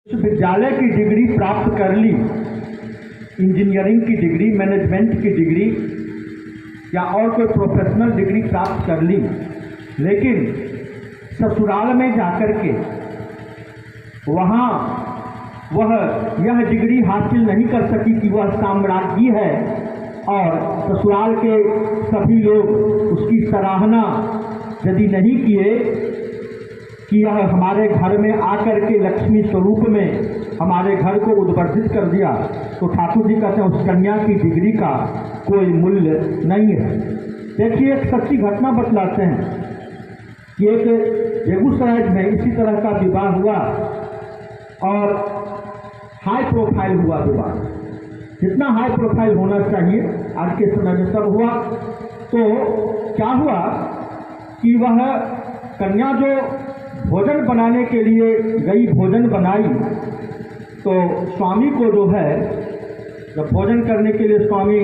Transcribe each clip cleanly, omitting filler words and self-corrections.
विश्वविद्यालय की डिग्री प्राप्त कर ली, इंजीनियरिंग की डिग्री, मैनेजमेंट की डिग्री या और कोई प्रोफेशनल डिग्री प्राप्त कर ली, लेकिन ससुराल में जाकर के वहाँ वह यह डिग्री हासिल नहीं कर सकी कि वह साम्राज्ञी है, और ससुराल के सभी लोग उसकी सराहना यदि नहीं किए कि यह हमारे घर में आकर के लक्ष्मी स्वरूप में हमारे घर को उद्वर्धित कर दिया, तो ठाकुर जी कहते हैं उस कन्या की डिग्री का कोई मूल्य नहीं है। देखिए, एक सच्ची घटना बतलाते हैं कि एक बेगूसराय में इसी तरह का विवाह हुआ और हाई प्रोफाइल हुआ विवाह, जितना हाई प्रोफाइल होना चाहिए आज के समय में सब हुआ। तो क्या हुआ कि वह कन्या जो भोजन बनाने के लिए गई, भोजन बनाई, तो स्वामी को जो है, जब भोजन करने के लिए स्वामी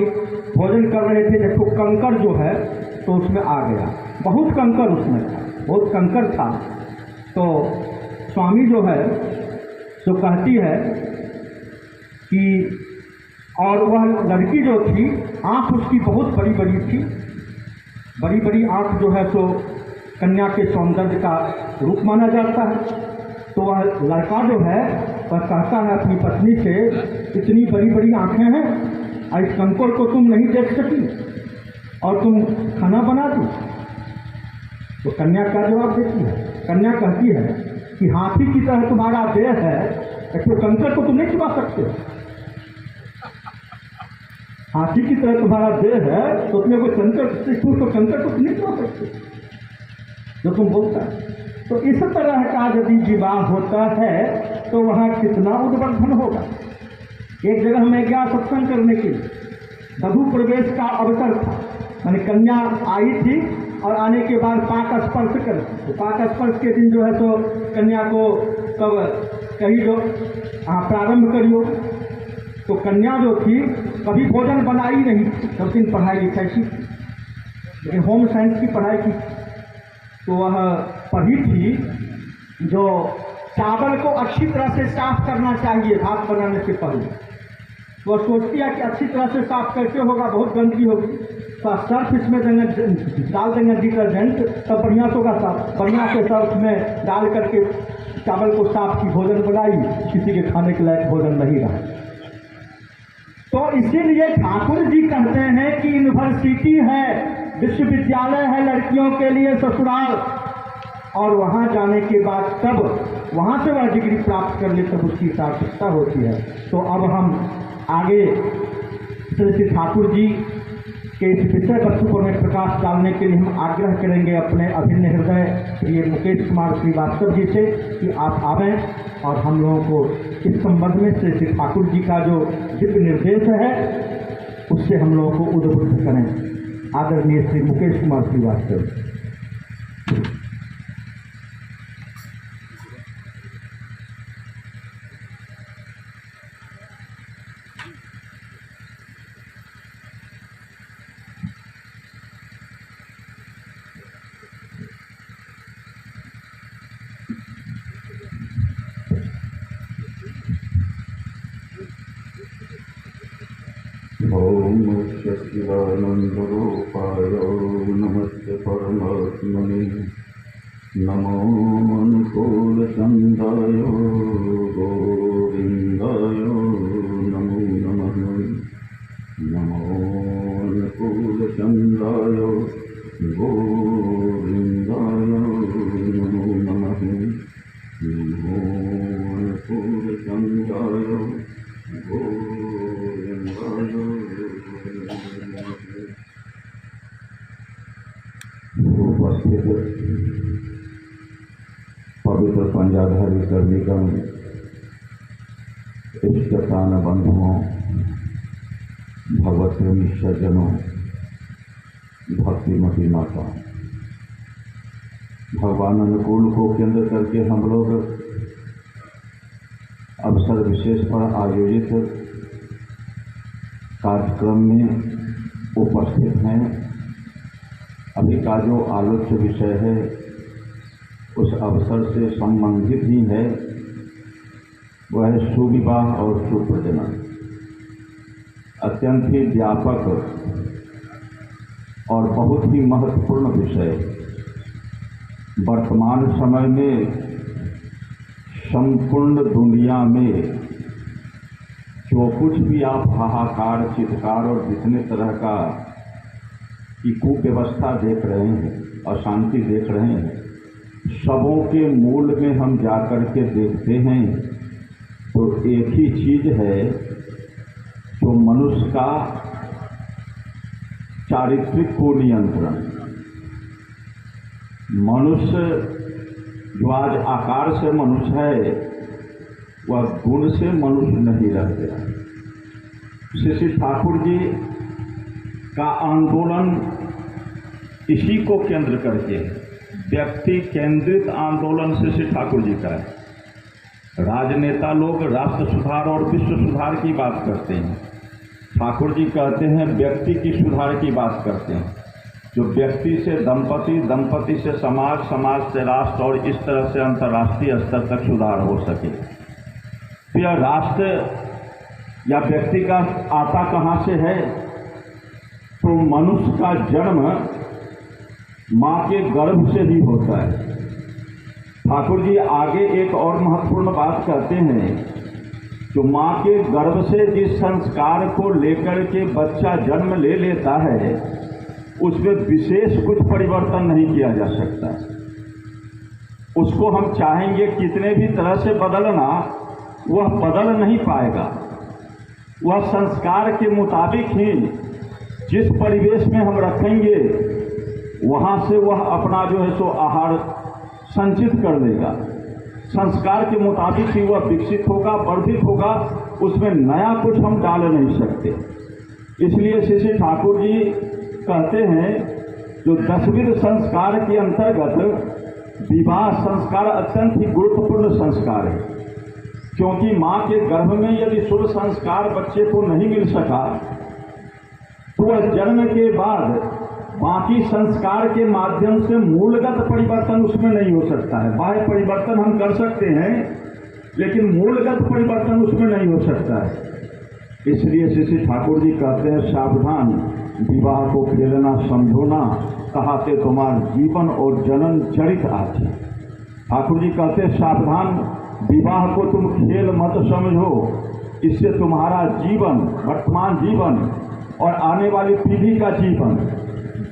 भोजन कर रहे थे, देखो कंकर जो है तो उसमें आ गया, बहुत कंकर उसमें था, बहुत कंकर था। तो स्वामी जो है तो कहती है कि, और वह लड़की जो थी, आँख उसकी बहुत बड़ी बड़ी थी, बड़ी बड़ी आँख जो है तो कन्या के सौंदर्य का रूप माना जाता है। तो वह लड़का जो है वह कहता है अपनी पत्नी से, इतनी बड़ी बड़ी आँखें हैं और इस कंकर को तुम नहीं देख सकी और तुम खाना बना दी। तो कन्या क्या जवाब देती है? कन्या कहती है कि हाथी की तरह तुम्हारा देह है, तो कंकर को तुम नहीं चुरा सकते। हाथी की तरह तुम्हारा देह है तो तुम्हें कोई कंकर को तुम नहीं चुरा सकते जो तुम बोलता है। तो इस तरह का यदि विवाह होता है तो वहाँ कितना उद्वर्धन होगा। एक जगह मैं गया सत्संग करने के लिए, वधू प्रवेश का अवसर था, मैंने कन्या आई थी और आने के बाद पाक स्पर्श कर, तो पाक स्पर्श के दिन जो है तो कन्या को तब कही जो प्रारंभ करियो। तो कन्या जो थी कभी भोजन बनाई नहीं, सब दिन पढ़ाई लिखाई की, लेकिन होम साइंस की पढ़ाई की। तो वह पढ़ी थी जो चावल को अच्छी तरह से साफ करना चाहिए भात बनाने से पहले। तो वह सोचती है कि अच्छी तरह से साफ कैसे होगा, बहुत गंदगी होगी, तो सर्फ इसमें डाल देंगे डिटर्जेंट, तब बढ़िया से होगा साफ। बढ़िया से सर्फ में डाल करके चावल को साफ की, भोजन बनाई, किसी के खाने के लायक भोजन नहीं रहा। तो इसीलिए ठाकुर जी कहते हैं कि यूनिवर्सिटी है, विश्वविद्यालय है लड़कियों के लिए ससुराल, और वहाँ जाने के बाद तब वहाँ से वह डिग्री प्राप्त कर ले तब उसकी सार्थकता होती है। तो अब हम आगे श्री ठाकुर जी के इस विषय वस्तु पर में प्रकाश डालने के लिए हम आग्रह करेंगे अपने अभिन्न हृदय प्रिय मुकेश कुमार श्रीवास्तव जी से कि आप आवें और हम लोगों को इस संबंध में श्री ठाकुर जी का जो दिव्य निर्देश है उससे हम लोगों को उद्बुद्ध करें। आदरणीय श्री मुकेश कुमार श्रीवास्तव। ओम सच्चिदानंदरूपाय नमस्ते परमात्मने, नमो अनुकूलचंदाय गोविंदाय नमो नमः, नमो अनुकूलचंदाय गोविंदाय नमो नमः, नमो अनुकूलचंदाय उपस्थित पवित्र पंजाधारी कर्मिकम इष्टतान बंधुओं, भगवत प्रेमी सज्जनों, भक्तिमती माता, भगवान अनुकूल को केंद्र करके हम लोग अवसर विशेष पर आयोजित कार्यक्रम में उपस्थित हैं। अभी का जो आलोच्य विषय है उस अवसर से संबंधित ही है वह है सुविवाह और सुप्रजनन। अत्यंत ही व्यापक और बहुत ही महत्वपूर्ण विषय वर्तमान समय में संपूर्ण दुनिया में जो कुछ भी आप हाहाकार, चित्कार और जितने तरह का की कुव्यवस्था देख रहे हैं, अशांति देख रहे हैं, सबों के मूल में हम जाकर के देखते हैं तो एक ही चीज है जो मनुष्य का चारित्रिक को नियंत्रण। मनुष्य जो आज आकार से मनुष्य है वह गुण से मनुष्य नहीं रह गया। श्री ठाकुर जी का आंदोलन इसी को केंद्र करके व्यक्ति केंद्रित आंदोलन श्री ठाकुर जी का है। राजनेता लोग राष्ट्र सुधार और विश्व सुधार की बात करते हैं, ठाकुर जी कहते हैं व्यक्ति की सुधार की बात करते हैं। जो व्यक्ति से दंपति, दंपति से समाज, समाज से राष्ट्र और इस तरह से अंतर्राष्ट्रीय स्तर तक सुधार हो सके। तो यह राष्ट्र या व्यक्ति का आता कहाँ से है? तो मनुष्य का जन्म माँ के गर्भ से ही होता है। ठाकुर जी आगे एक और महत्वपूर्ण बात कहते हैं, जो माँ के गर्भ से जिस संस्कार को लेकर के बच्चा जन्म ले लेता है उसमें विशेष कुछ परिवर्तन नहीं किया जा सकता। उसको हम चाहेंगे कितने भी तरह से बदलना, वह बदल नहीं पाएगा। वह संस्कार के मुताबिक ही जिस परिवेश में हम रखेंगे वहाँ से वह अपना जो है सो आहार संचित कर लेगा। संस्कार के मुताबिक ही वह विकसित होगा, वर्धित होगा, उसमें नया कुछ हम डाल नहीं सकते। इसलिए श्री ठाकुर जी कहते हैं जो 10विध संस्कार के अंतर्गत विवाह संस्कार अत्यंत ही गुरुत्वपूर्ण संस्कार है, क्योंकि माँ के गर्भ में यदि शुभ संस्कार बच्चे को नहीं मिल सका तो वह जन्म के बाद बाकी संस्कार के माध्यम से मूलगत परिवर्तन उसमें नहीं हो सकता है। बाह्य परिवर्तन हम कर सकते हैं लेकिन मूलगत परिवर्तन उसमें नहीं हो सकता है। इसलिए श्री ठाकुर जी कहते हैं सावधान विवाह को खेलना समझो ना, कहाते तुम्हार जीवन और जनन चरित आज। ठाकुर जी कहते सावधान विवाह को तुम खेल मत समझो, इससे तुम्हारा जीवन, वर्तमान जीवन और आने वाली पीढ़ी का जीवन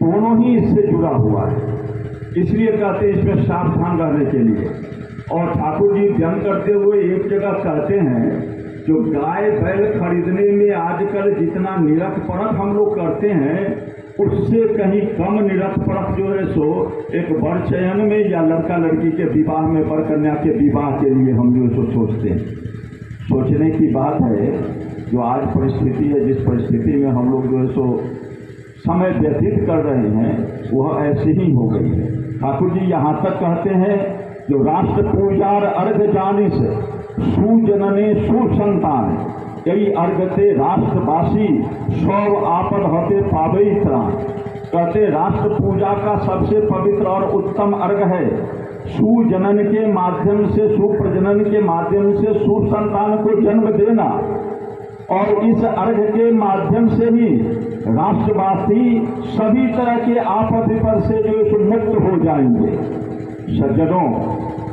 दोनों ही इससे जुड़ा हुआ है। इसलिए कहते हैं इसमें सावधान रहने के लिए। और ठाकुर जी व्यंग करते हुए एक जगह कहते हैं जो गाय बैल खरीदने में आजकल जितना निरक्षपरक हम लोग करते हैं उससे कहीं कम निरक्षपरक जो है सो एक वर चयन में या लड़का लड़की के विवाह में, वर कन्या के विवाह के लिए हम जो सो सोचते हैं। सोचने की बात है जो आज परिस्थिति है, जिस परिस्थिति में हम लोग जो है सो समय व्यतीत कर रहे हैं वह ऐसी ही हो गई है। ठाकुर जी यहाँ तक कहते हैं जो राष्ट्र पूजार अर्घ जाने से सुजनने सुसंतान, कई अर्घ ते राष्ट्रवासी सौ आपद होते पावे त्राण। कहते राष्ट्र पूजा का सबसे पवित्र और उत्तम अर्घ है सुजनन के माध्यम से, सुप्रजनन के माध्यम से सुसंतान को जन्म देना, और इस अर्घ के माध्यम से ही राष्ट्रवासी सभी तरह के आपद विपद से जो मुक्त हो जाएंगे। सज्जनों,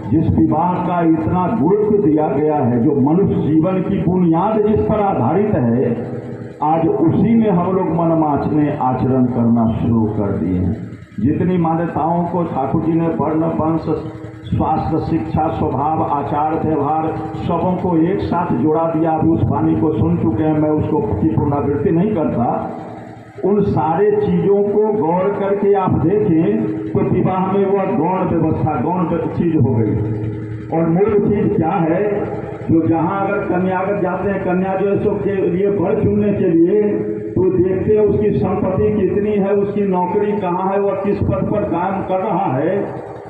जिस विवाह का इतना गुरुत्व दिया गया है, जो मनुष्य जीवन की बुनियाद जिस पर आधारित है, आज उसी में हम लोग मनमाचने आचरण करना शुरू कर दिए हैं। जितनी मान्यताओं को ठाकुर जी ने वर्ण, वंश, स्वास्थ्य, शिक्षा, स्वभाव, आचार, व्यवहार सबों को एक साथ जोड़ा दिया। अभी उस वाणी को सुन चुके हैं, मैं उसको की पुनरावृत्ति नहीं करता। उन सारे चीजों को गौर करके आप देखें तो विवाह में वह गौण व्यवस्था, गौण चीज हो गई। और मूल चीज क्या है, जो जहाँ अगर कन्यागत जाते हैं, कन्या जो है सो के लिए वर चुनने के लिए, तो देखते हैं उसकी संपत्ति कितनी है, उसकी नौकरी कहाँ है, वह किस पद पर काम कर रहा है,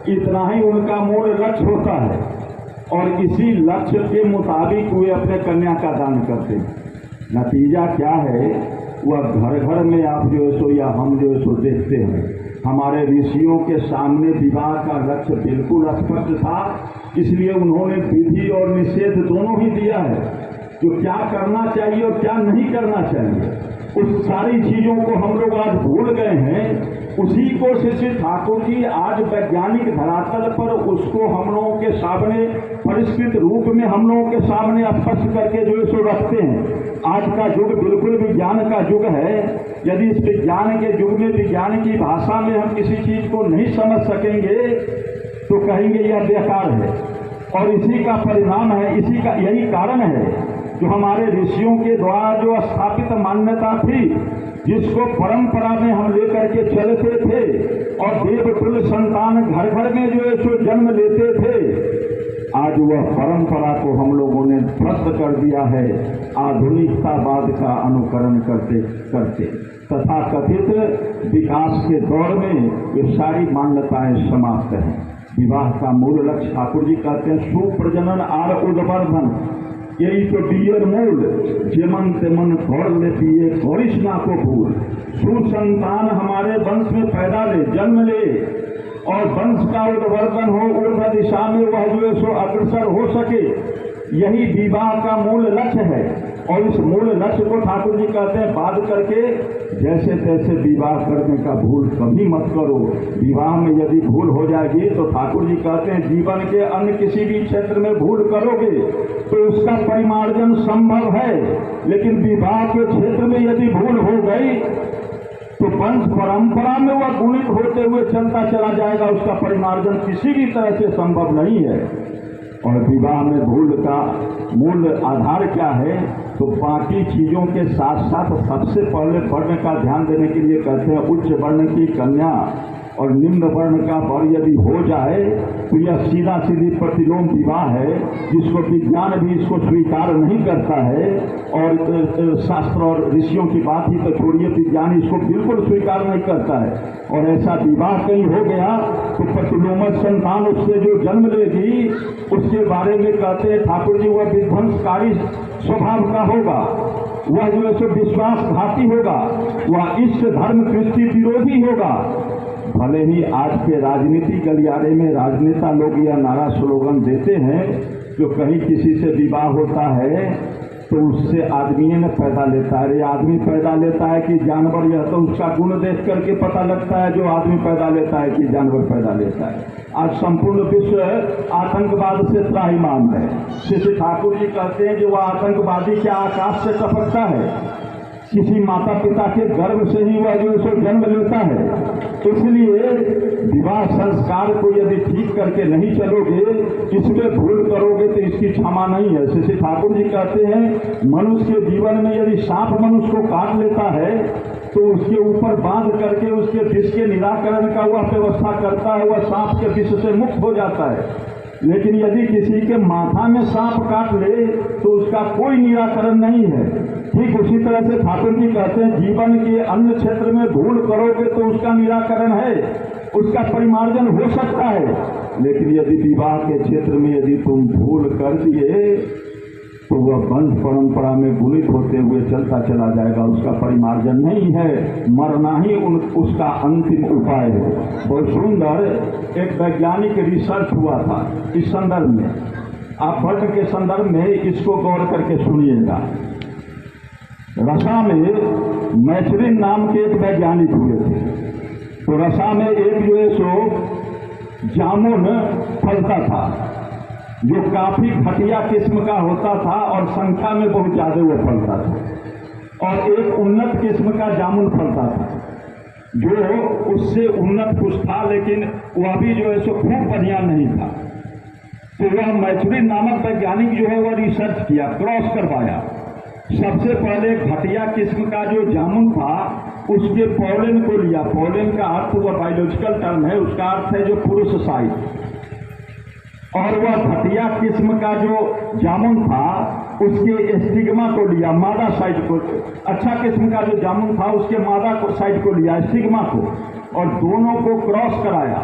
इतना ही उनका मूल लक्ष्य होता है। और इसी लक्ष्य के मुताबिक वे अपने कन्या का दान करते हैं। नतीजा क्या है, वह घर घर में आप जो है सो या हम जो है सो देखते हैं। हमारे ऋषियों के सामने विवाह का लक्ष्य बिल्कुल स्पष्ट था। इसलिए उन्होंने विधि और निषेध दोनों ही दिया है, जो क्या करना चाहिए और क्या नहीं करना चाहिए। उस सारी चीजों को हम लोग आज भूल गए हैं। उसी को श्री ठाकुर जी आज वैज्ञानिक धरातल पर उसको हम लोगों के सामने परिष्कृत रूप में हम लोगों के सामने स्पष्ट करके जो है सो रखते हैं। आज का युग बिल्कुल विज्ञान का युग है। यदि इस विज्ञान के युग में विज्ञान की भाषा में हम किसी चीज को नहीं समझ सकेंगे तो कहेंगे यह बेकार है, और इसी का परिणाम है, इसी का यही कारण है जो हमारे ऋषियों के द्वारा जो स्थापित मान्यता थी, जिसको परंपरा में हम लेकर के चलते थे, और देवकुल संतान घर घर में जो है सो जन्म लेते थे, आज वह परंपरा को हम लोगों ने ध्वस्त कर दिया है आधुनिकतावाद का अनुकरण करते करते। तथा कथित विकास के दौर में ये सारी मान्यताएं समाप्त हैं। विवाह का मूल लक्ष्य ठाकुर जी कहते हैं सुप्रजनन आर उद्वर्धन, यही तो बियर मूल जेमन तेमन घोर ले पिए गौरिष्णा को भूल। सुसंतान हमारे वंश में पैदा ले, जन्म ले, और वंश का उद्वर्धन हो, ऊर्ध्व दिशा में वह जो है सो अग्रसर हो सके, यही विवाह का मूल लक्ष्य है। और इस मूल लक्ष्य को ठाकुर जी कहते हैं बात करके जैसे तैसे विवाह करने का भूल कभी मत करो। विवाह में यदि भूल हो जाएगी तो ठाकुर जी कहते हैं जीवन के अन्य किसी भी क्षेत्र में भूल करोगे तो उसका परिमार्जन संभव है, लेकिन विवाह के क्षेत्र में यदि भूल हो गई तो वंश परंपरा में वह गुणित होते हुए चलता चला जाएगा, उसका परिमार्जन किसी भी तरह से संभव नहीं है। और विवाह में भूल का मूल आधार क्या है, तो बाकी चीजों के साथ साथ सबसे पहले वर्ण का ध्यान देने के लिए कहते हैं उच्च वर्ण की कन्या और निम्न वर्ण का वर यदि हो जाए तो यह सीधा सीधी प्रतिलोम विवाह है, जिसको विज्ञान भी इसको स्वीकार नहीं करता है। और शास्त्र और ऋषियों की बात ही तो छोड़िए, विज्ञान इसको बिल्कुल स्वीकार नहीं करता है। और ऐसा विवाह कहीं हो गया तो प्रतिलोमक संतान उससे जो जन्म लेगी उसके बारे में कहते हैं ठाकुर जी वह विध्वंसकारी स्वभाव का होगा, वह जो है सो विश्वासघाती होगा, वह इष्ट धर्म कृष्टि विरोधी होगा। भले ही आज के राजनीति गलियारे में राजनेता लोग यह नारा स्लोगन देते हैं, जो कहीं किसी से विवाह होता है तो उससे आदमी ने पैदा लेता है, आदमी पैदा लेता है कि जानवर, यह तो उसका गुण देख करके पता लगता है जो आदमी पैदा लेता है कि जानवर पैदा लेता है। आज संपूर्ण विश्व आतंकवाद से त्राहिमाम है। श्री ठाकुर जी कहते हैं जो वह आतंकवादी क्या आकाश से टपकता है, किसी माता पिता के गर्भ से ही वह जो सो जन्म लेता है। इसलिए विवाह संस्कार को यदि ठीक करके नहीं चलोगे, इसमें भूल करोगे तो इसकी क्षमा नहीं है। श्री ठाकुर जी कहते हैं मनुष्य के जीवन में यदि सांप मनुष्य को काट लेता है तो उसके ऊपर बांध करके उसके विष के निराकरण का वह व्यवस्था करता है, वह सांप के विष से मुक्त हो जाता है। लेकिन यदि किसी के माथा में सांप काट ले तो उसका कोई निराकरण नहीं है। ठीक उसी तरह से ठाकुर जी कहते हैं जीवन के अन्य क्षेत्र में भूल करोगे तो उसका निराकरण है, उसका परिमार्जन हो सकता है। लेकिन यदि विवाह के क्षेत्र में यदि तुम भूल कर दिए तो वह वंश परंपरा में गुणित होते हुए चलता चला जाएगा, उसका परिमार्जन नहीं है, मरना ही उसका अंतिम उपाय है। बहुत सुंदर एक वैज्ञानिक रिसर्च हुआ था इस संदर्भ में, आप वर्ण के संदर्भ में इसको गौर करके सुनिएगा। रसा में मैथरिन नाम के एक वैज्ञानिक हुए थे, तो रसा में एक जो है सो जामुन फलता था जो काफी घटिया किस्म का होता था और संख्या में बहुत ज्यादा वो फलता था, और एक उन्नत किस्म का जामुन फलता था जो उससे उन्नत कुछ था, लेकिन वह भी जो है सो खूब बढ़िया नहीं था। तो वह मैथरिन नामक वैज्ञानिक जो है वह रिसर्च किया, क्रॉस करवाया। सबसे पहले घटिया किस्म का जो जामुन था उसके पॉलन को लिया। पॉलन का अर्थ वह बायोलॉजिकल टर्म है, उसका अर्थ है जो पुरुष साइड, और वह घटिया किस्म का जो जामुन था उसके स्टिग्मा को लिया, मादा साइड को। अच्छा किस्म का जो जामुन था उसके मादा को साइड को लिया, स्टिग्मा को, और दोनों को क्रॉस कराया।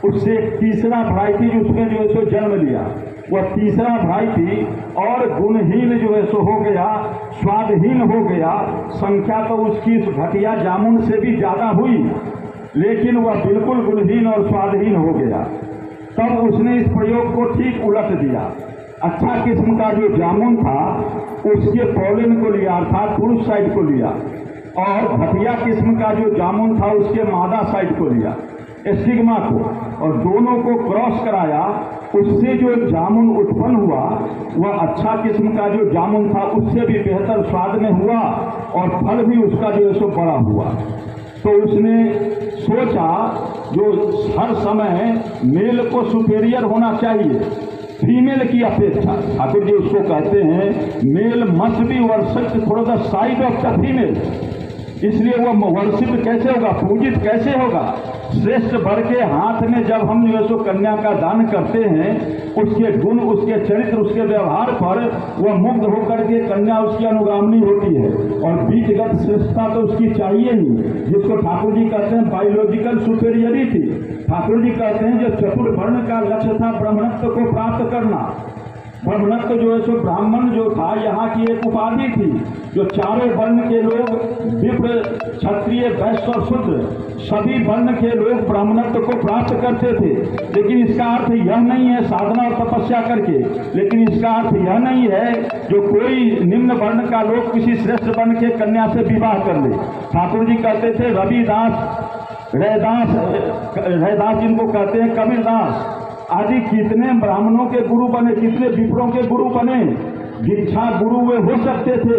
उससे एक तीसरा वैरायटी उसमें जो है सो जन्म लिया। वह तीसरा वैरायटी और गुणहीन जो है सो हो गया, स्वादहीन हो गया। संख्या तो उसकी घटिया जामुन से भी ज्यादा हुई, लेकिन वह बिल्कुल गुणहीन और स्वादहीन हो गया। तब उसने इस प्रयोग को ठीक उलट दिया। अच्छा किस्म का जो जामुन था उसके पोलन को लिया, अर्थात पुरुष साइड को लिया, और घटिया किस्म का जो जामुन था उसके मादा साइड को लिया, स्टिग्मा को, और दोनों को क्रॉस कराया। उससे जो जामुन उत्पन्न हुआ वह अच्छा किस्म का जो जामुन था उससे भी बेहतर स्वाद में हुआ और फल भी उसका जो है सो बड़ा हुआ। तो उसने सोचा जो हर समय मेल को सुपेरियर होना चाहिए फीमेल की अपेक्षा। ठाकुर जी उसको कहते हैं male must be worshipped for the side of the female. इसलिए वो वर्शिप कैसे होगा, पूजित कैसे होगा? श्रेष्ठ वर के हाथ में जब हम जो है सो कन्या का दान करते हैं, उसके गुण, उसके चरित्र, उसके व्यवहार पर वह मुग्ध होकर के कन्या उसकी अनुगामिनी होती है, और बीजगत श्रेष्ठता तो उसकी चाहिए ही, जिसको ठाकुर जी कहते हैं बायोलॉजिकल सुपेरियरिटी। ठाकुर जी कहते हैं जो चतुर्वर्ण का लक्ष्य था ब्राह्मणत्व को प्राप्त करना। ब्राह्मणत्व जो है सो ब्राह्मण जो था यहाँ की एक उपाधि थी, जो चारों वर्ण के लोग, विप्र, क्षत्रिय, वैश्य और शूद्र, सभी वर्ण के लोग ब्राह्मणत्व को प्राप्त करते थे। लेकिन इसका अर्थ यह नहीं है साधना और तपस्या करके, लेकिन इसका अर्थ यह नहीं है जो कोई निम्न वर्ण का लोग किसी श्रेष्ठ वर्ण के कन्या से विवाह कर ले। ठाकुर जी कहते थे रविदास, रैदास जिनको कहते हैं, कबीरदास आदि कितने ब्राह्मणों के गुरु बने, कितने विप्रों के गुरु बने, दीक्षा गुरु वे हो सकते थे,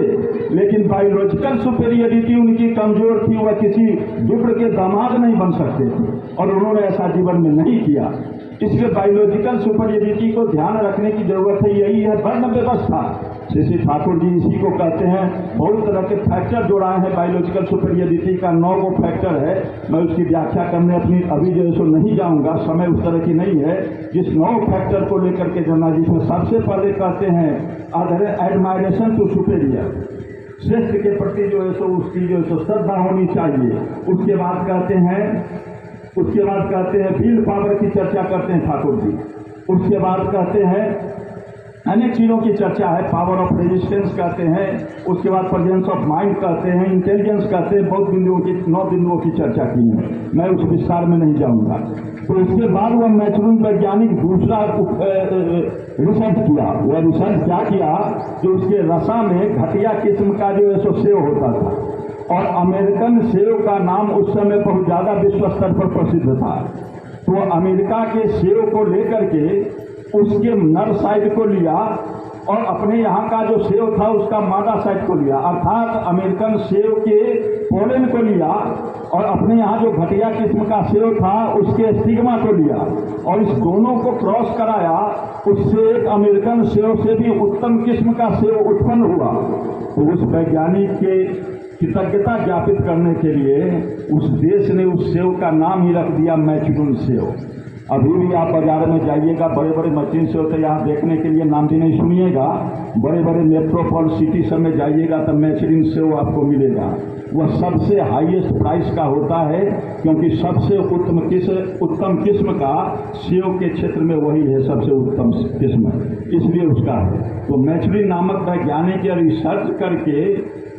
लेकिन बायोलॉजिकल सुपेरियरिटी उनकी कमजोर थी, वह किसी विप्र के दामाद नहीं बन सकते थे, और उन्होंने ऐसा जीवन में नहीं किया। इसलिए बायोलॉजिकल सुपेरियरिटी को ध्यान रखने की जरूरत है। यही है वर्ण व्यवस्था। श्री ठाकुर जी इसी को कहते हैं, बहुत तरह के फैक्टर जोड़ाए हैं बायोलॉजिकल सुपेरियरिटी का, 9 को फैक्टर है। मैं उसकी व्याख्या करने अपनी अभी जो है सो नहीं जाऊंगा, समय उस तरह की नहीं है। जिस 9 फैक्टर को लेकर के जन्ना जी में सबसे पहले कहते हैं एडमायरेशन टू सुपेरियर, श्रेष्ठ के प्रति जो है सो उसकी जो है सो श्रद्धा होनी चाहिए। उसके बाद कहते हैं विल पावर की चर्चा करते हैं ठाकुर जी। उसके बाद कहते हैं अनेक चीज़ों की चर्चा है, पावर ऑफ रेजिस्टेंस कहते हैं, उसके बाद प्रेजेंस ऑफ माइंड कहते हैं, इंटेलिजेंस कहते हैं, बहुत बिंदुओं की 9 बिंदुओं की चर्चा की है, मैं उस विस्तार में नहीं जाऊंगा। तो उसके बाद वह मैथुन वैज्ञानिक दूसरा रिसर्च किया। वह रिसर्च क्या किया, जो उसके रसा में घटिया किस्म का जो है सो सेव होता था, और अमेरिकन सेव का नाम उस समय बहुत ज़्यादा विश्व स्तर पर प्रसिद्ध था। तो अमेरिका के सेव को लेकर के उसके नर साइड को लिया और अपने यहाँ का जो सेव था उसका मादा साइड को लिया, अर्थात अमेरिकन सेव के पोलन को लिया, और अपने यहाँ जो घटिया किस्म का सेव था उसके स्टिग्मा को लिया, और इस दोनों को क्रॉस कराया। उससे एक अमेरिकन सेव से भी उत्तम किस्म का सेव उत्पन्न हुआ। तो उस वैज्ञानिक के कृतज्ञता ज्ञापित करने के लिए उस देश ने उस सेव का नाम ही रख दिया मैचुरून सेव। अभी भी आप बाजार में जाइएगा, बड़े बड़े मशीन से होते यहाँ देखने के लिए नाम भी नहीं सुनिएगा, बड़े बड़े मेट्रोपॉल सिटी सब में जाइएगा तो मैचुरून सेव आपको मिलेगा। वह सबसे हाईएस्ट प्राइस का होता है, क्योंकि सबसे उत्तम किस्म का सेव के क्षेत्र में वही है सबसे उत्तम किस्म, इसलिए उसका है। तो मैचुरून नामक वैज्ञानिक रिसर्च करके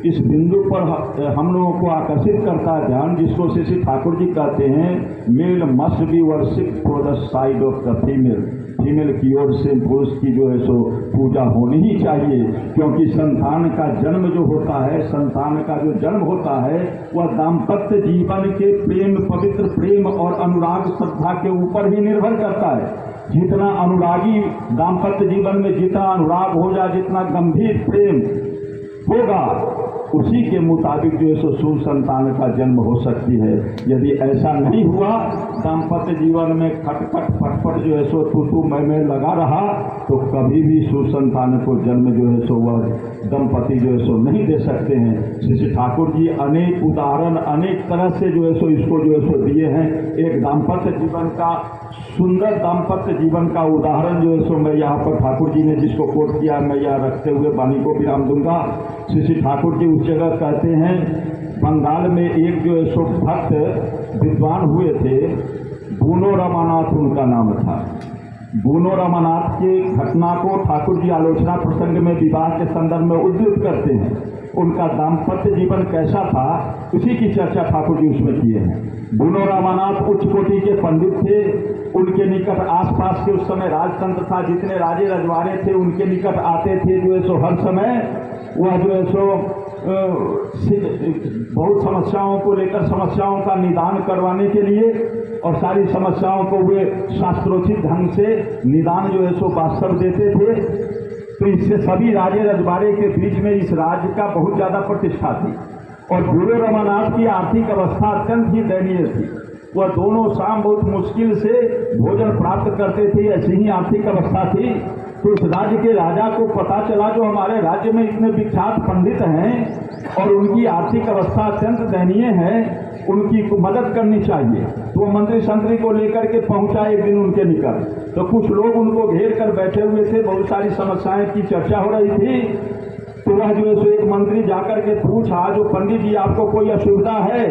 इस बिंदु पर हम लोगों को आकर्षित करता है ध्यान, जिसको श्री ठाकुर जी कहते हैं male must be worship for the side of the female. Female की ओर से पुरुष की जो है सो पूजा होनी ही चाहिए, क्योंकि संतान का जन्म जो होता है, संतान का जो जन्म होता है वह दाम्पत्य जीवन के प्रेम, पवित्र प्रेम और अनुराग श्रद्धा के ऊपर ही निर्भर करता है। जितना अनुरागी दाम्पत्य जीवन में जितना अनुराग हो जाए, जितना गंभीर प्रेम होगा, उसी के मुताबिक जो है सो सुसंतान का जन्म हो सकती है। यदि ऐसा नहीं हुआ, दाम्पत्य जीवन में खटखट फटफट जो है सो तू मैं लगा रहा, तो कभी भी सुसंतान को जन्म जो है सो वह दंपति जो है सो नहीं दे सकते हैं। श्री ठाकुर जी अनेक उदाहरण अनेक तरह से जो है सो इसको जो है सो दिए हैं। एक दाम्पत्य जीवन का, सुंदर दाम्पत्य जीवन का उदाहरण जो है सो मैं यहाँ पर ठाकुर जी ने जिसको कोट किया, मैं यहाँ रखते हुए वाणी को विराम दूंगा। श्री ठाकुर जी उस जगह कहते हैं, बंगाल में एक जो है सो भक्त विद्वान हुए थे, बूनो रमानाथ उनका नाम था। बूनो रमानाथ की घटना को ठाकुर जी आलोचना प्रसंग में विवाह के संदर्भ में उद्धृत करते हैं। उनका दाम्पत्य जीवन कैसा था, उसी की चर्चा ठाकुर जी उसमें किए हैं। बूनो रमानाथ उच्च कोटि के पंडित थे, उनके निकट आसपास के उस समय राजतंत्र था, जितने राजे रजवाड़े थे उनके निकट आते थे जो है सो हर समय वह जो है सो बहुत समस्याओं को लेकर समस्याओं का निदान करवाने के लिए और सारी समस्याओं को वे शास्त्रोचित ढंग से निदान जो है सो वास्तव देते थे। तो इससे सभी राजे रजवाड़े के बीच में इस राज्य का बहुत ज्यादा प्रतिष्ठा थी। और गुरु रमानाथ की आर्थिक अवस्था अत्यंत ही दयनीय थी। वह दोनों शाम बहुत मुश्किल से भोजन प्राप्त करते थे, ऐसी ही आर्थिक अवस्था थी। तो इस राज्य के राजा को पता चला जो हमारे राज्य में इतने विख्यात पंडित हैं और उनकी आर्थिक अवस्था अत्यंत दयनीय है, उनकी मदद करनी चाहिए। तो वो मंत्री संतरी को लेकर के पहुंचा एक दिन उनके निकट। तो कुछ लोग उनको घेर कर बैठे हुए थे, बहुत सारी समस्याएं की चर्चा हो रही थी। तो वह जो है सो एक मंत्री जाकर के पूछा, जो पंडित जी आपको कोई असुविधा है?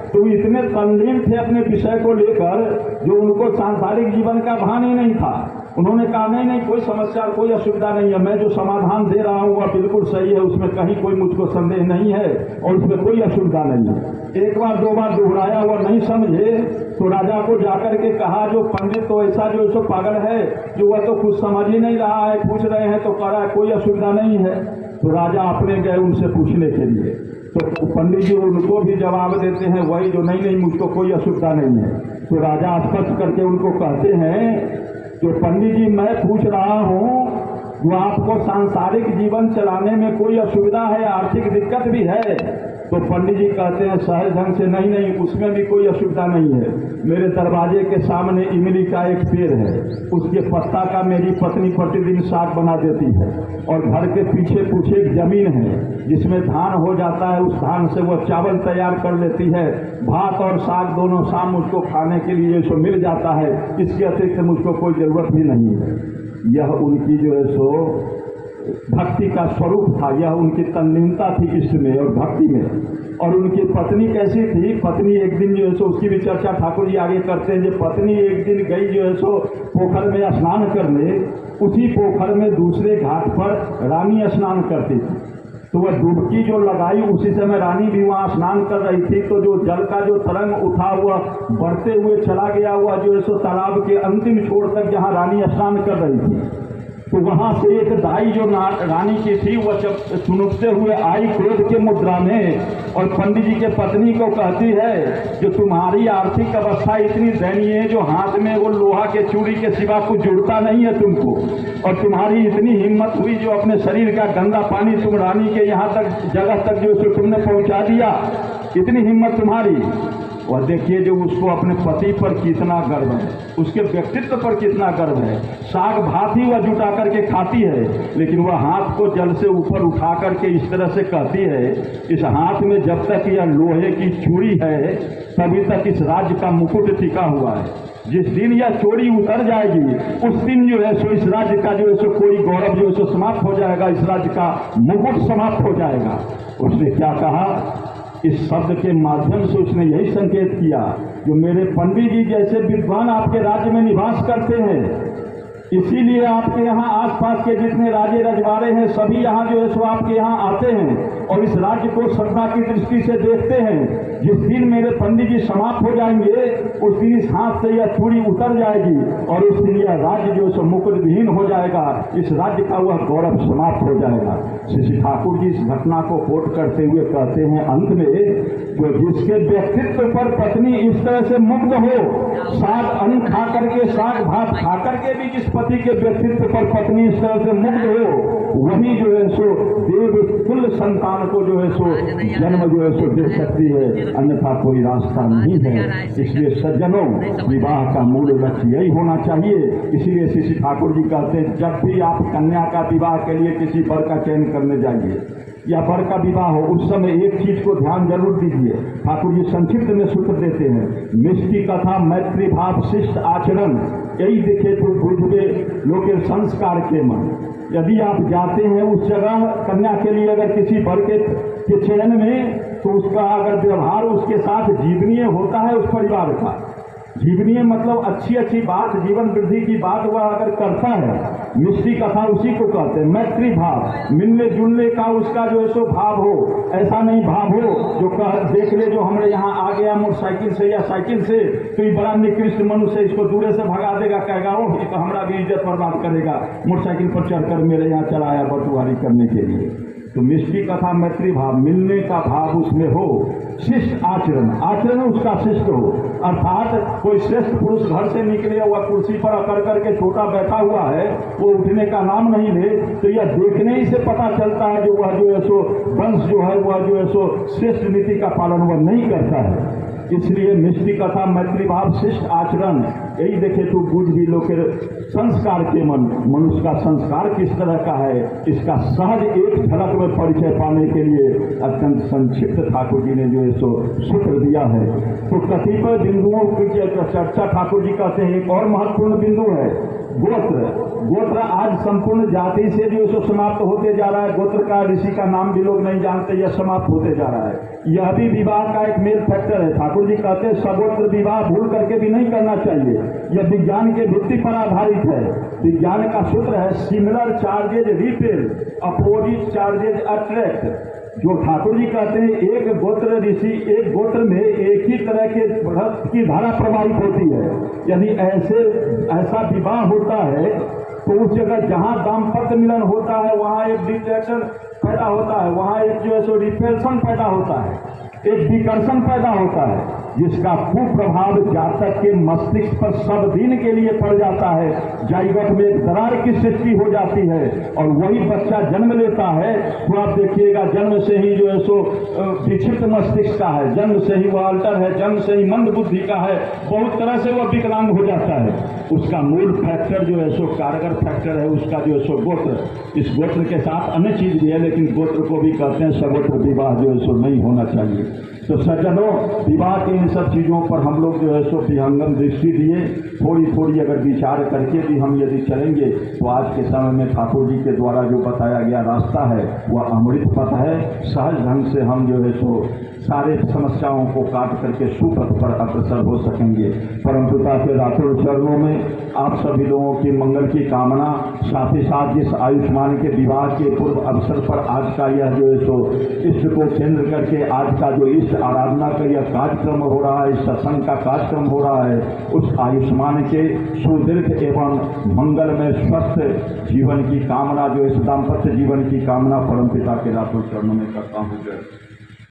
तो इतने तल्लीन थे अपने विषय को लेकर जो उनको सांसारिक जीवन का भान ही नहीं था। उन्होंने कहा नहीं कोई समस्या कोई असुविधा नहीं है, मैं जो समाधान दे रहा हूँ वह बिल्कुल सही है, उसमें कहीं कोई मुझको संदेह नहीं है और उसमें कोई असुविधा नहीं है। एक बार दो बार दोहराया, वह नहीं समझे तो राजा को जाकर के कहा जो पंडित तो ऐसा जो सो पागल है जो वह तो कुछ समझ ही नहीं रहा है, पूछ रहे हैं तो कह रहा है कोई असुविधा नहीं है। तो राजा अपने गए उनसे पूछने के लिए। तो पंडित जी उनको भी जवाब देते हैं वही जो नहीं मुझको कोई असुविधा नहीं है। तो राजा स्पष्ट करके उनको कहते हैं जो पंडित जी मैं पूछ रहा हूँ वो आपको सांसारिक जीवन चलाने में कोई असुविधा है, आर्थिक दिक्कत भी है? तो पंडित जी कहते हैं सहज ढंग से नहीं उसमें भी कोई असुविधा नहीं है। मेरे दरवाजे के सामने इमली का एक पेड़ है, उसके पत्ता का मेरी पत्नी प्रतिदिन साग बना देती है और घर के पीछे कुछ एक जमीन है जिसमें धान हो जाता है, उस धान से वो चावल तैयार कर लेती है, भात और साग दोनों शाम मुझको खाने के लिए सो मिल जाता है, इसके अतिरिक्त मुझको कोई जरूरत भी नहीं है। यह उनकी जो है सो भक्ति का स्वरूप था, यह उनकी तल्लीनता थी इष्ट में और भक्ति में। और उनकी पत्नी कैसी थी? पत्नी एक दिन जो है सो उसकी भी चर्चा ठाकुर जी आगे करते हैं। जो पत्नी एक दिन गई जो है सो पोखर में स्नान करने, उसी पोखर में दूसरे घाट पर रानी स्नान करती थी। तो वह डुबकी जो लगाई उसी समय रानी भी वहाँ स्नान कर रही थी। तो जो जल का जो तरंग उठा हुआ बढ़ते हुए चला गया हुआ जो है सो तालाब के अंतिम छोर तक जहाँ रानी स्नान कर रही थी, तो वहां से एक दाई जो रानी की थी वह जब चुनुकते हुए आई क्रोध के मुद्रा में और पंडित जी के पत्नी को कहती है जो तुम्हारी आर्थिक अवस्था इतनी दयनीय है जो हाथ में वो लोहा के चूड़ी के सिवा कुछ जुड़ता नहीं है तुमको, और तुम्हारी इतनी हिम्मत हुई जो अपने शरीर का गंदा पानी तुम रानी के यहाँ तक जगह तक जो तुमने पहुंचा दिया, इतनी हिम्मत तुम्हारी। और देखिए जो उसको अपने पति पर कितना गर्व है, उसके व्यक्तित्व पर कितना गर्व है। साग भात ही वह जुटा करके खाती है, लेकिन वह हाथ को जल से ऊपर उठा करके इस तरह से कहती है इस हाथ में जब तक यह लोहे की चूड़ी है तभी तक इस राज्य का मुकुट टिका हुआ है। जिस दिन यह चोरी उतर जाएगी उस दिन जो है सो इस राज्य का जो है सो कोई गौरव जो है सो समाप्त हो जाएगा, इस राज्य का मुकुट समाप्त हो जाएगा। उसने क्या कहा? इस शब्द के माध्यम से उसने यही संकेत किया जो मेरे पंडित जी जैसे विद्वान आपके राज्य में निवास करते हैं, इसीलिए आपके यहाँ आसपास के जितने राजे रजवाड़े हैं सभी यहाँ जो है सो आपके यहाँ आते हैं और इस राज्य को श्रद्धा की दृष्टि से देखते हैं। जिस दिन मेरे पंडित जी समाप्त हो जाएंगे उस दिन इस हाथ से यह चूड़ी उतर जाएगी और उस दिन यह राज्य जो है मुकुट विहीन हो जाएगा, इस राज्य का वह गौरव समाप्त हो जाएगा। श्री ठाकुर जी इस घटना को कोट करते हुए कहते हैं अंत में जो जिसके व्यक्तित्व पर पत्नी इस तरह से मुग्ध हो, साग अन्न खा करके साग भात खा करके भी जिस पति के व्यक्तित्व पर पत्नी इस तरह से मुग्ध हो, वही जो है सो देव कुल संतान को जो है सो जन्म जो है सो दे सकती है, अन्यथा कोई रास्ता नहीं है। इसलिए सज्जनों विवाह का मूल लक्ष्य यही होना चाहिए। इसीलिए श्री ठाकुर जी कहते हैं जब भी आप कन्या का विवाह के लिए किसी वर का चयन करने जाइए या वर का विवाह हो उस समय एक चीज को ध्यान जरूर दीजिए। ठाकुर जी संक्षिप्त में सूत्र देते हैं मिष्टि कथा मैत्री भाव शिष्ट आचरण यही दिखे तो बुझे लोके संस्कार के मन। यदि आप जाते हैं उस जगह कन्या के लिए अगर किसी वर के चयन में तो उसका अगर व्यवहार उसके साथ जीवनीय होता है, उस परिवार का जीवनीय मतलब अच्छी अच्छी बात जीवन वृद्धि की बात वह अगर करता है मिष्टी कथा उसी को कहते हैं, मैत्री भाव, मिलने जुलने का उसका जो है सो भाव हो, ऐसा नहीं भाव हो जो देख ले जो हमारे यहाँ आ गया मोटरसाइकिल से या साइकिल से तो ये बड़ा निकृष्ट मनुष्य, इसको दूर से भगा देगा, कहेगा ओ ये तो हमारा भी इज्जत बर्बाद करेगा, मोटरसाइकिल पर चढ़कर मेरे यहाँ चला आया बटुआरी करने के लिए। तो मिष्टी कथा मैत्री भाव, मिलने का भाव उसमें हो, शिष्ट आचरण, आचरण उसका शिष्ट हो, अर्थात कोई श्रेष्ठ पुरुष घर से निकले हुआ कुर्सी पर अकड़ करके छोटा बैठा हुआ है, वो उठने का नाम नहीं ले, तो यह देखने ही से पता चलता है जो वह जो है सो वंश जो है वह जो है सो श्रेष्ठ नीति का पालन वह नहीं करता है। इसलिए मिष्टी कथा मैत्री भाव शिष्ट आचरण, यही देखे तो बुझ भी लोग के संस्कार के मनुष्य का संस्कार किस तरह का है, इसका सहज एक झलक में परिचय पाने के लिए अत्यंत संक्षिप्त ठाकुर जी ने जो है सो सूत्र दिया है। तो कतिपय बिंदुओं की चर्चा ठाकुर जी कहते हैं। एक और महत्वपूर्ण बिंदु है गोत्र। गोत्र आज संपूर्ण जाति से जो सो समाप्त होते जा रहा है, गोत्र का ऋषि का नाम भी लोग नहीं जानते, यह समाप्त होते जा रहा है। यह भी विवाह का एक मेन फैक्टर है। ठाकुर जी कहते हैं सगोत्र विवाह भूल करके भी नहीं करना चाहिए, यह विज्ञान के भित्ति पर आधारित है। विज्ञान का सूत्र है similar charges repel, opposite charges attract. जो ठाकुर जी कहते हैं एक गोत्र ऋषि, एक गोत्र में एक ही तरह के रक्त की धारा प्रवाहित होती है। यदि ऐसा विवाह होता है तो उस जगह जहां दाम्पत्य मिलन होता है वहां एक डिस्ट्रैक्शन पैदा होता है, वहां एक जो है सो रिपल्सन पैदा होता है, एक विकर्षण पैदा होता है, जिसका कुप्रभाव जातक के मस्तिष्क पर सब दिन के लिए पड़ जाता है। जाइगोट में एक दरार की सृष्टि हो जाती है और वही बच्चा जन्म लेता है तो आप देखिएगा जन्म से ही जो है सो विक्षिप्त मस्तिष्क का है, जन्म से ही वह अल्टर है, जन्म से ही मंद बुद्धि का है, बहुत तरह से वह विकलांग हो जाता है। उसका मूल फैक्टर जो है सो कारगर फैक्टर है उसका जो है सो गोत्र। इस गोत्र के साथ अन्य चीज भी है, लेकिन गोत्र को भी कहते हैं सगोत्र विवाह जो है सो नहीं होना चाहिए। तो सज्जनों, विवाह की इन सब चीज़ों पर हम लोग जो है सो विहंगम दृष्टि दिए, थोड़ी थोड़ी अगर विचार करके भी हम यदि चलेंगे तो आज के समय में ठाकुर जी के द्वारा जो बताया गया रास्ता है वह अमृत पथ है। सहज ढंग से हम जो है सो सारे समस्याओं को काट करके सुपथ पर अग्रसर हो सकेंगे। परम पिता के रातुल चरणों में आप सभी लोगों की मंगल की कामना, साथ ही साथ जिस आयुष्मान के विवाह के पूर्व अवसर पर आज का यह जो है सो इष्ट को केंद्र करके आज का जो इष्ट आराधना का यह कार्यक्रम हो रहा है, सत्संग का कार्यक्रम हो रहा है, उस आयुष्मान के सुदीर्घ एवं मंगलमय स्वस्थ जीवन की कामना, जो इस दाम्पत्य जीवन की कामना परम पिता के रातुल चरणों में करता हूँ।